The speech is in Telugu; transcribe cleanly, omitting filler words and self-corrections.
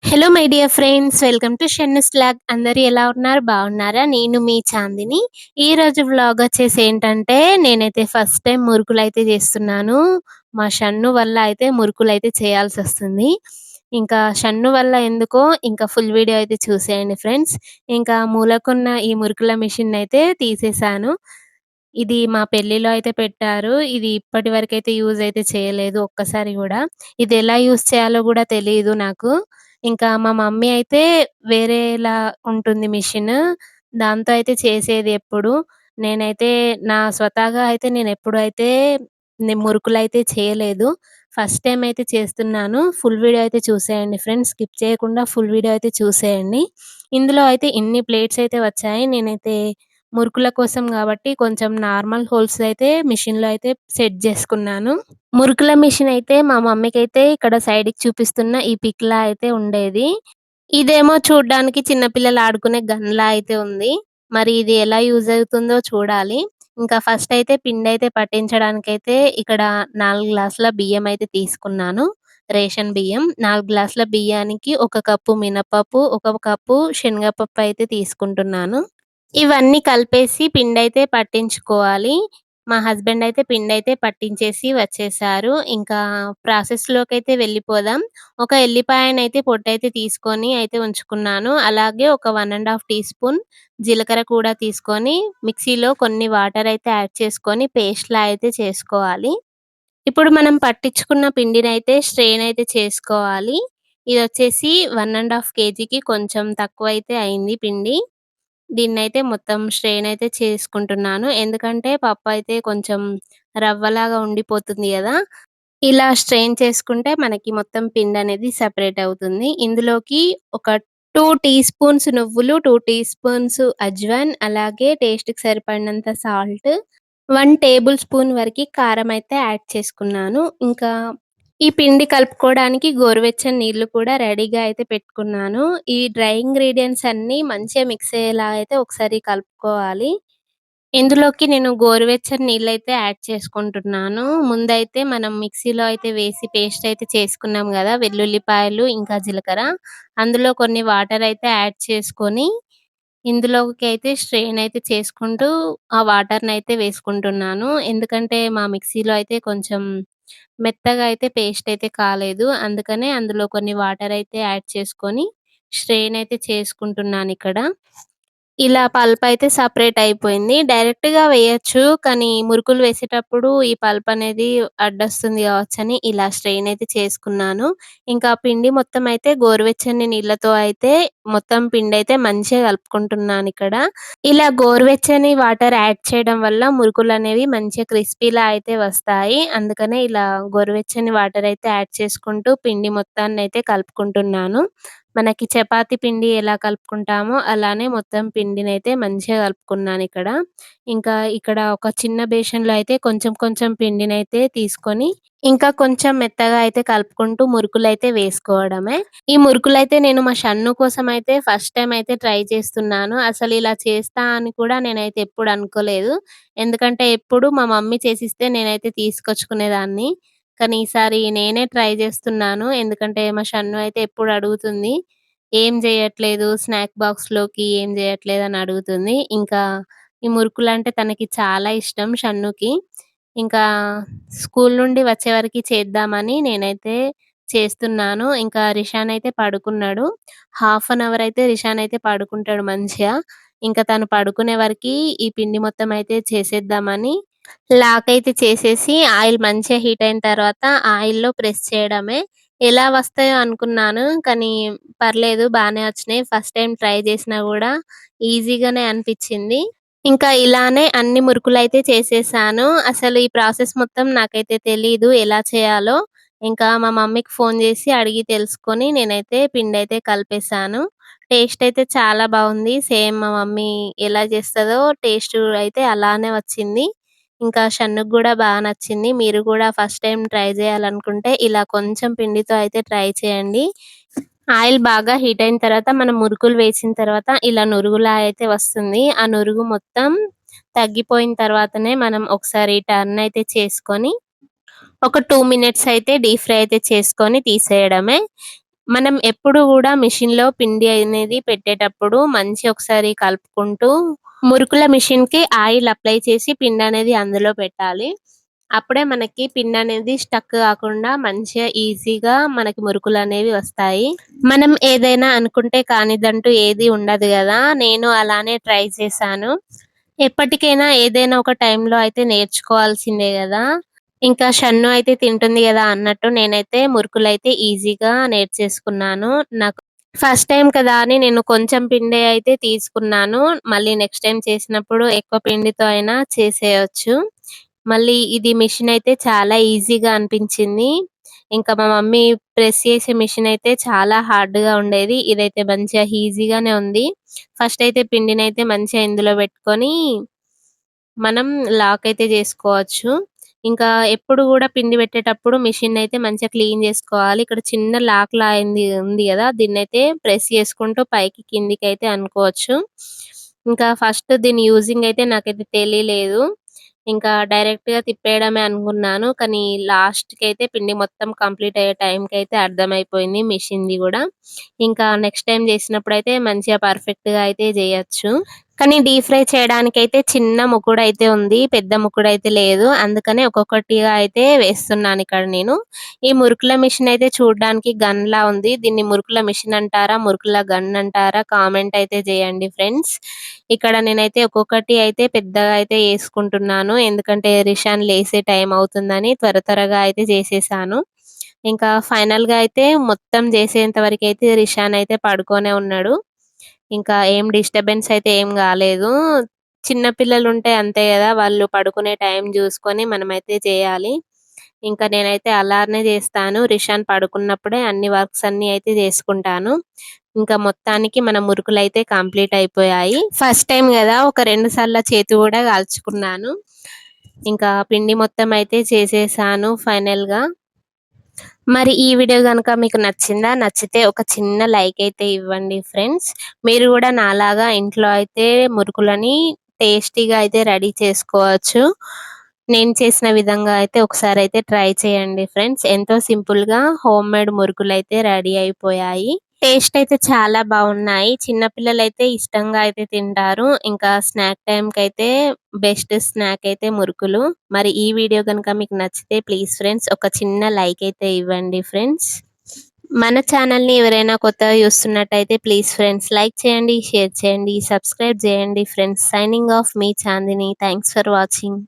Hello my dear friends. Welcome to Shenni's vlog. అందరూ ఎలా ఉన్నారు? బాగున్నారా? నేను మీ చాందిని. ఈరోజు వ్లాగ్ వచ్చేసి ఏంటంటే, నేనైతే ఫస్ట్ టైం మురుకులైతే చేస్తున్నాను. మా షన్ను వల్ల అయితే మురుకులైతే చేయాల్సొస్తుంది. ఇంకా షన్ను వల్ల ఎందుకో ఇంకా ఫుల్ వీడియో అయితే చూసేయండి ఫ్రెండ్స్. ఇంకా మూలకున్న ఈ మురుకుల మిషనయితే తీసేశాను. ఇది మా పెళ్ళిలో అయితే పెట్టారు. ఇది ఇప్పటి వరకైతే యూజ్ అయితే చేయలేదు ఒక్కసారి గూడా. ఇది ఎలా యూజ్ చేయాలో గూడా తెలీదు నాకు. ఇంకా మా మమ్మీ అయితే వేరేలా ఉంటుంది మిషను. దాంతో అయితే చేసేది ఎప్పుడు. నేనైతే నా స్వతహాగా అయితే నేనెప్పుడు అయితే మురుకులైతే చేయలేదు. ఫస్ట్ టైమ్ అయితే చేస్తున్నాను. ఫుల్ వీడియో అయితే చూసేయండి ఫ్రెండ్స్. స్కిప్ చేయకుండా ఫుల్ వీడియో అయితే చూసేయండి. ఇందులో అయితే ఇన్ని ప్లేట్స్ అయితే వచ్చాయి. నేనైతే మురుకుల కోసం గాబట్టి కొంచెం నార్మల్ హోల్స్ అయితే మిషన్‌లో అయితే సెట్ జేసుకున్నాను. మురుకుల మిషన్ అయితే మా మమ్మీకైతే ఇక్కడ సైడ్‌కి చూపిస్తున్న ఈ పిక్‌లా అయితే ఉండేది. ఇదేమో చూడ్డానికి చిన్న పిల్లలు ఆడుకునే గన్‌లా అయితే ఉంది. మరి ఇది ఎలా యూజ్ అవుతుందో చూడాలి. ఇంకా ఫస్ట్ అయితే పిండైతే పట్టించడానికైతే ఇక్కడ 4 గ్లాసుల బియ్యం అయితే తీసుకున్నాను. రేషన్ బియ్యం. 4 గ్లాసుల బియ్యానికి ఒక కప్పు మినపప్పు, ఒక కప్పు శనగపప్పు అయితే తీసుకుంటున్నాను. ఇవన్నీ కలిపేసి పిండైతే పట్టించుకోవాలి. మా హస్బెండ్ అయితే పిండైతే పట్టించేసి వచ్చేసారు. ఇంకా ప్రాసెస్‌లోకైతే వెళ్ళిపోదాం. ఒక ఎల్లిపాయనైతే పొట్టైతే తీసుకొని అయితే ఉంచుకున్నాను. అలాగే ఒక 1 ½ టీ స్పూన్ జీలకర్ర కూడా తీసుకొని మిక్సీలో కొన్ని వాటర్ అయితే యాడ్ చేసుకొని పేస్ట్‌లా అయితే చేసుకోవాలి. ఇప్పుడు మనం పట్టించుకున్న పిండినైతే స్ట్రెయిన్ అయితే చేసుకోవాలి. ఇదొచ్చేసి 1 ½ కేజీకి కొంచెం తక్కువైతే అయింది పిండి. దీన్నైతే మొత్తం స్ట్రెయిన్ అయితే చేసుకుంటున్నాను. ఎందుకంటే పప్పయితే కొంచెం రవ్వలాగా ఉండిపోతుంది గదా! ఇలా స్ట్రెయిన్ చేసుకుంటే మనకి మొత్తం పిండనేది సెపరేట్ అవుతుంది. ఇందులోకి ఒక 2 టీ స్పూన్స్ నువ్వులు, 2 టీ స్పూన్స్ అజ్వాన్, అలాగే టేస్ట్‌కి సరిపడినంత సాల్ట్, 1 టేబుల్ స్పూన్ వరకి కారం అయితే యాడ్ చేసుకున్నాను. ఇంకా ఈ పిండి కలుపుకోవడానికి గోరువెచ్చని నీళ్లు కూడా రెడీగా అయితే పెట్టుకున్నాను. ఈ డ్రై ఇంగ్రీడియెంట్స్ అన్నీ మంచిగా మిక్స్ అయ్యేలా అయితే ఒకసారి కలుపుకోవాలి. ఇందులోకి నేను గోరువెచ్చని నీళ్ళైతే యాడ్ చేసుకుంటున్నాను. ముందైతే మనం మిక్సీలో అయితే వేసి పేస్ట్ అయితే చేసుకున్నాం గదా! వెల్లుల్లిపాయలు, ఇంకా జీలకర్ర. అందులో కొన్ని వాటర్ అయితే యాడ్ చేసుకొని, ఇందులోకి అయితే స్ట్రెయిన్ అయితే చేసుకుంటూ ఆ వాటర్‌నైతే వేసుకుంటున్నాను. ఎందుకంటే మా మిక్సీలో అయితే కొంచెం మెత్తగా అయితే పేస్ట్ అయితే కాలేదు. అందుకనే అందులో కొన్ని వాటర్ అయితే యాడ్ చేసుకొని స్ట్రెయిన్ అయితే చేసుకుంటున్నానిక్కడ. ఇలా పల్పయితే సెపరేట్ అయిపోయింది. డైరెక్ట్‌గా వేయొచ్చు. కానీ మురుకులు వేసేటప్పుడు ఈ పల్పనేది అడ్డొస్తుంది గావచ్చని ఇలా స్ట్రెయిన్ అయితే చేసుకున్నాను. ఇంకా పిండి మొత్తం అయితే గోరువెచ్చని నీళ్ళతో అయితే మొత్తం పిండయితే మంచిగా కలుపుకుంటున్నానిక్కడ. ఇలా గోరువెచ్చని వాటర్ యాడ్ చేయడం వల్ల మురుకులనేవి మంచిగా క్రిస్పీలా అయితే వస్తాయి. అందుకనే ఇలా గోరువెచ్చని వాటర్ అయితే యాడ్ చేసుకుంటూ పిండి మొత్తాన్నయితే కలుపుకుంటున్నాను. మనకి చపాతీ పిండి ఎలా కలుపుకుంటామో అలానే మొత్తం పిండినైతే మంచిగా కలుపుకున్నానిక్కడ. ఇంకా ఇక్కడ ఒక చిన్న బేషన్‌లో అయితే కొంచెం కొంచెం పిండినైతే తీసుకొని, ఇంకా కొంచెం మెత్తగా అయితే కలుపుకుంటూ మురుకులైతే వేసుకోవడమే. ఈ మురుకులైతే నేను మా షన్ను కోసమయితే ఫస్ట్ టైమ్ అయితే ట్రై చేస్తున్నాను. అసలిలా చేస్తా అని కూడా నేనైతే ఎప్పుడు అనుకోలేదు. ఎందుకంటే ఎప్పుడు మా మమ్మీ చేసిస్తే నేనైతే తీసుకొచ్చుకునేదాన్ని. కానీ ఈసారి నేనే ట్రై చేస్తున్నాను. ఎందుకంటే మా షన్ను అయితే ఎప్పుడు అడుగుతుంది. "ఏం జేయట్లేదు స్నాక్ బాక్స్‌లోకి ఏం జేయట్లేదు" అని అడుగుతుంది. ఇంకా ఈ మురుకులంటే తనకి చాలా ఇష్టం షన్నుకి. ఇంకా స్కూల్ నుండి వచ్చే వరకి చేద్దామని నేనైతే చేస్తున్నాను. ఇంకా రిషాన్ అయితే పడుకున్నాడు. హాఫ్ అన్ అవర్ అయితే రిషాన్ అయితే పడుకుంటాడు మంచిగా. ఇంకా తను పడుకునే వరకి ఈ పిండి మొత్తం అయితే చేసేద్దామని లాక్ అయితే చేసేసి ఆయిల్ మంచిగా హీట్ అయిన తర్వాత ఆయిల్‌లో ప్రెస్ చేయడమే. ఎలా వస్తాయో అనుకున్నాను. కానీ పర్లేదు బానే వచ్చినాయి. ఫస్ట్ టైమ్ ట్రై చేసినా గూడా ఈజీగానే అనిపిచ్చింది. ఇంకా ఇలానే అన్ని మురుకులైతే చేసేసాను. అసలు ఈ ప్రాసెస్ మొత్తం నాకైతే తెలీదు ఎలా చేయాలో. ఇంకా మా మమ్మీకి ఫోను జేసి అడిగి తెలుసుకొని నేనైతే పిండైతే కలిపేసాను. టేస్ట్ అయితే చాలా బావుంది. సేమ్ మా మమ్మీ ఎలా చేస్తదో టేస్ట్ అయితే అలానే వచ్చింది. ఇంకా షన్నుకి గూడా నచ్చింది. మీరు గూడా ఫస్ట్ టైమ్ ట్రై జేయాలనుకుంటే ఇలా కొంచెం పిండితో అయితే ట్రై చేయండి. ఆయిల్ బాగా హీట్ అయిన తర్వాత మనం మురుకులు వేసిన తర్వాత ఇలా నురుగులా అయితే వస్తుంది. ఆ నురుగు మొత్తం తగ్గిపోయిన తర్వాతనే మనం ఒకసారి టర్న్ అయితే చేసుకొని, ఒక 2 మినిట్స్ అయితే డీప్ ఫ్రై అయితే చేసుకొని తీసేయడమే. మనం ఎప్పుడు గూడా మిషన్‌లో పిండి అనేది పెట్టేటప్పుడు ఒకసారి కలుపుకుంటూ, మురుకుల మిషన్‌కి ఆయిల్ అప్లై చేసి పిండనేది అందులో పెట్టాలి. అప్పుడే మనకి పిండనేది స్టక్ గాకుండా మంచిగా ఈజీగా మనకి మురుకులనేవి వస్తాయి. మనం ఏదైనా అనుకుంటే కానిదంటూ ఏది ఉండదు గదా! నేను అలానే ట్రై చేశాను. ఎప్పటికైనా ఏదైనా ఒక టైంలో అయితే నేర్చుకోవాల్సిందే గదా! ఇంకా షన్ను అయితే తింటుంది గదా అన్నట్టు నేనైతే మురుకులైతే ఈజీగా నేర్చేసుకున్నాను. నాకు ఫస్ట్ టైమ్ కదా అని నేను కొంచెం పిండే అయితే తీసుకున్నాను. మళ్ళీ నెక్స్ట్ టైమ్ చేసినప్పుడు ఎక్కువ పిండితో అయినా చేసేయొచ్చు. మళ్ళీ ఇది మిషన్ అయితే చాలా ఈజీగా అనిపించింది. ఇంకా మా మమ్మీ ప్రెస్ చేసే మిషన్ అయితే చాలా హార్డ్‌గా ఉండేది. ఇదైతే మంచిగా ఈజీగానే ఉంది. ఫస్ట్ అయితే పిండినైతే మంచిగా ఇందులో పెట్టుకొని మనం లాక్ అయితే జేసుకోవచ్చు. ఇంకా ఎప్పుడు గూడా పిండి పెట్టేటప్పుడు మిషన్నయితే మంచిగా క్లీన్ జేసుకోవాలి. ఇక్కడ చిన్న లాక్‌లా ఉంది గదా! దీన్నయితే ప్రెస్ చేసుకుంటూ పైకి కిందికైతే అనుకోవచ్చు. ఇంకా ఫస్ట్ దీని యూజింగ్ అయితే నాకైతే తెలియలేదు. ఇంకా డైరెక్ట్‌గా తిప్పేయడమే అనుకున్నాను. కానీ లాస్ట్‌కైతే పిండి మొత్తం కంప్లీట్ అయ్యే టైంకైతే అర్థమైపోయింది మిషన్‌ది గూడా. ఇంకా నెక్స్ట్ టైమ్ జేసినప్పుడైతే మంచిగా పర్ఫెక్ట్‌గా అయితే జేయొచ్చు. కానీ డీప్ ఫ్రై చేయడానికైతే చిన్న ముకుడైతే ఉంది. పెద్ద ముకుడైతే లేదు. అందుకనే ఒక్కొక్కటిగా అయితే వేస్తున్నానిక్కడ నేను. ఈ మురుకుల మిషన్ అయితే చూడ్డానికి గన్‌లా ఉంది. దీన్ని మురుకుల మిషన్ అంటారా? మురుకుల గన్ అంటారా? కామెంట్ అయితే జేయండి ఫ్రెండ్స్. ఇక్కడ నేనైతే ఒక్కొక్కటి అయితే పెద్దగా అయితే యేసుకుంటున్నాను. ఎందుకంటే రిషాన్ లేసే టైం అవుతుందని త్వరగా అయితే జేసేసాను. ఇంకా ఫైనల్‌గా అయితే మొత్తం జేసేంత వరకైతే రిషాన్ అయితే పడుకొనే ఉన్నాడు. ఇంకా ఏం డిస్టర్బెన్స్ అయితే ఏం గాలేదు. చిన్న పిల్లలుంటే అంతే గదా! వాళ్ళు పడుకునే టైం జూసుకొని మనమైతే చేయాలి. ఇంకా నేనైతే అలానే జేస్తాను. రిషాన్ పడుకున్నప్పుడే అన్ని వర్క్స్ అన్నీ అయితే జేసుకుంటాను. ఇంకా మొత్తానికి మన మురుకులైతే కంప్లీట్ అయిపోయాయి. ఫస్ట్ టైమ్ గదా! ఒక 2 సార్ల చేతి గూడా కాల్చుకున్నాను. ఇంకా పిండి మొత్తం అయితే చేసేసాను ఫైనల్‌గా. మరి ఈ వీడియో గనుక మీకు నచ్చిందా? నచ్చితే ఒక చిన్న లైక్ అయితే ఇవ్వండి ఫ్రెండ్స్. మీరు గూడా నాలాగా ఇంట్లో అయితే మురుకులని టేస్టీగా అయితే రెడీ చేసుకోవచ్చు. నేను చేసిన విధంగా అయితే ఒకసారయితే ట్రై చేయండి ఫ్రెండ్స్. ఎంతో సింపుల్‌గా హోమ్‌మేడ్ మురుకులైతే రెడీ అయిపోయాయి. టేస్ట్ అయితే చాలా బావున్నాయి. చిన్న పిల్లలైతే ఇష్టంగా అయితే తింటారు. ఇంకా స్నాక్ టైమ్‌కైతే బెస్ట్ స్నాక్ అయితే మురుకులు. మరి ఈ వీడియో గనుక మీకు నచ్చితే ప్లీజ్ ఫ్రెండ్స్ ఒక చిన్న లైక్ అయితే ఇవ్వండి ఫ్రెండ్స్. మన ఛానల్‌ని ఎవరైనా కొత్తగా చూస్తున్నట్టయితే ప్లీజ్ ఫ్రెండ్స్ లైక్ చేయండి, షేర్ చేయండి, సబ్స్క్రైబ్ చేయండి ఫ్రెండ్స్. సైనింగ్ ఆఫ్ మీ చాందిని. Thanks for watching.